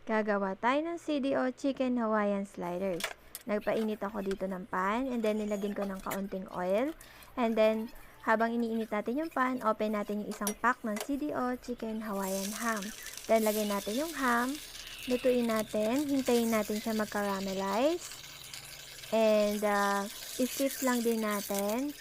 Gagawa tayo ng CDO Chicken Hawaiian Sliders. Nagpainit ako dito ng pan, and then nilagyan ko ng kaunting oil. And then, habang iniinit natin yung pan, open natin yung isang pack ng CDO Chicken Hawaiian Ham. Then, lagyan natin yung ham, lutuin natin, hintayin natin siya mag-caramelize. And, i-flip lang din natin.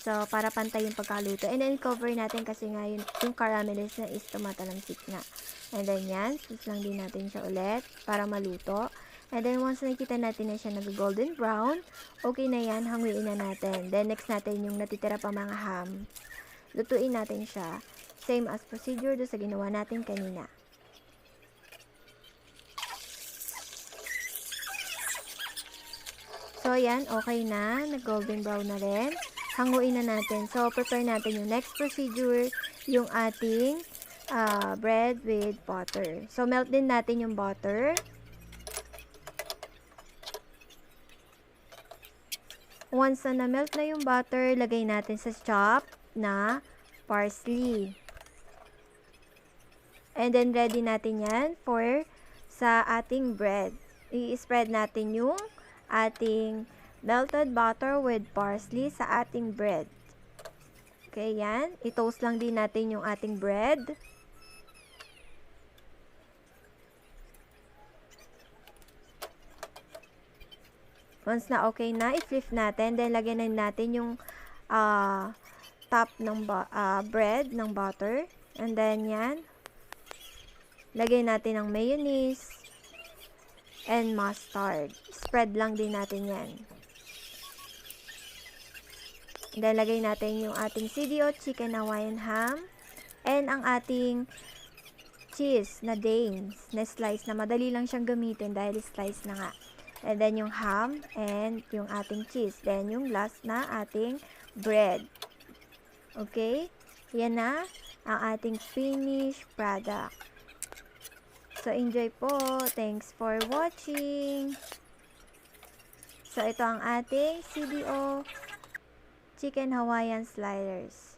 So, para pantay yung pagkaluto. And then, cover natin kasi nga yung caramelize na is tumatalansik na. And then, yan. Flip lang din natin siya ulit para maluto. And then, once nakikita natin na siya nag-golden brown, okay na yan. Hanguin na natin. Then, next natin yung natitira pa mga ham. Lutuin natin siya. Same as procedure do sa ginawa natin kanina. So, yan. Okay na. Nag-golden brown na rin. Hanguin na natin. So, prepare natin yung next procedure, yung ating bread with butter. So, melt din natin yung butter. Once na na-melt na yung butter, lagay natin sa chop na parsley. And then, ready natin yan for sa ating bread. I-spread natin yung ating melted butter with parsley sa ating bread. Okay, yan. I-toast lang din natin yung ating bread. Once na okay na, i-flip natin. Then, lagyan na natin yung top ng bread, ng butter. And then, yan. Lagyan natin ng mayonnaise and mustard. Spread lang din natin yan. Then, lagay natin yung ating CDO Chicken Hawaiian Ham and ang ating cheese na Danes na slice na madali lang siyang gamitin dahil slice na nga. And then, yung ham and yung ating cheese. Then, yung last na ating bread. Okay? Yan na ang ating finished product. So, enjoy po. Thanks for watching. So, ito ang ating CDO Chicken Hawaiian Sliders.